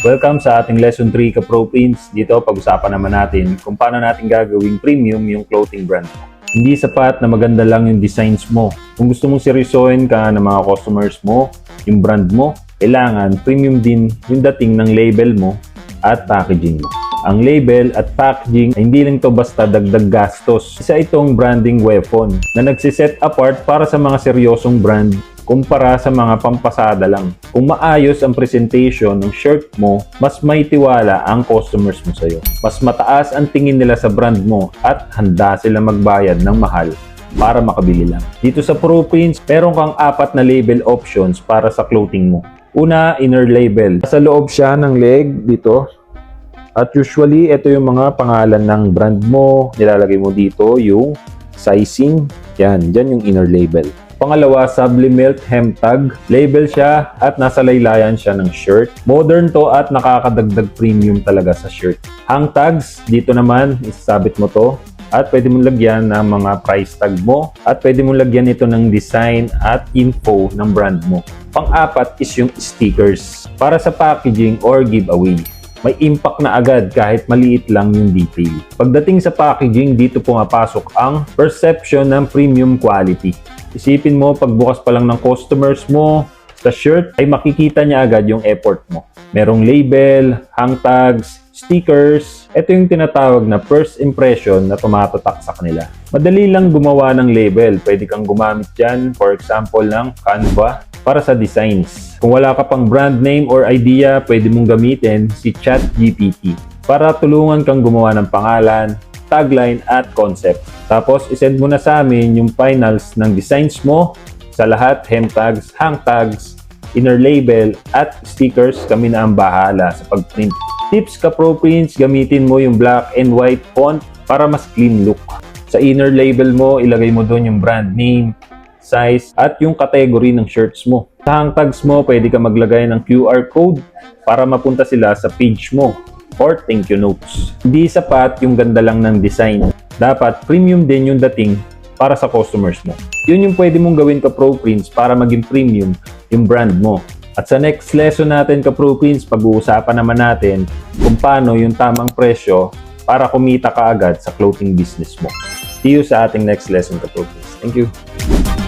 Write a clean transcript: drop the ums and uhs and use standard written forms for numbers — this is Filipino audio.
Welcome sa ating Lesson 3 ka-Pro Prince. Dito pag-usapan naman natin kung paano natin gagawing premium yung clothing brand mo. Hindi sapat na maganda lang yung designs mo. Kung gusto mong seryosohin ka ng mga customers mo, yung brand mo, kailangan premium din yung dating ng label mo at packaging mo. Ang label at packaging ay hindi lang to basta dagdag gastos. Isa itong branding weapon na nagsiset apart para sa mga seryosong brand kumpara sa mga pampasada lang. Kung maayos ang presentation ng shirt mo, mas may tiwala ang customers mo sa'yo. Mas mataas ang tingin nila sa brand mo at handa sila magbayad ng mahal para makabili lang. Dito sa Pro Prince, meron kang 4 na label options para sa clothing mo. Una, inner label. Sa loob siya ng leg dito. At usually, ito yung mga pangalan ng brand mo. Nilalagay mo dito yung sizing. Yan, dyan yung inner label. Pangalawa, sublimate hem tag. Label siya at nasa laylayan siya ng shirt. Modern to at nakakadagdag premium talaga sa shirt. Hang tags, dito naman, isasabit mo to. At pwede mong lagyan ng mga price tag mo. At pwede mong lagyan ito ng design at info ng brand mo. Pang-apat is yung stickers. Para sa packaging or giveaway. May impact na agad kahit maliit lang yung detail. Pagdating sa packaging, dito pumapasok ang perception ng premium quality. Isipin mo, pagbukas pa lang ng customers mo sa shirt, ay makikita niya agad yung effort mo. Merong label, hang tags, stickers. Ito yung tinatawag na first impression na tumatatak sa kanila. Madali lang gumawa ng label. Pwede kang gumamit dyan, for example, ng Canva para sa designs. Kung wala ka pang brand name or idea, pwede mong gamitin si ChatGPT para tulungan kang gumawa ng pangalan, tagline at concept. Tapos, isend mo na sa amin yung finals ng designs mo sa lahat, hem tags, hang tags, inner label, at stickers. Kami na ang bahala sa pag-print. Tips ka-Pro Prince, gamitin mo yung black and white font para mas clean look. Sa inner label mo, ilagay mo doon yung brand name, size, at yung category ng shirts mo. Sa hang tags mo, pwede ka maglagay ng QR code para mapunta sila sa page mo or thank you notes. Hindi sapat yung ganda lang ng design. Dapat premium din yung dating para sa customers mo. Yun yung pwede mong gawin ka-Pro Prince para maging premium yung brand mo. At sa next lesson natin ka-Pro Prince, pag-uusapan naman natin kung paano yung tamang presyo para kumita ka agad sa clothing business mo. See you sa ating next lesson ka-Pro Prince. Thank you!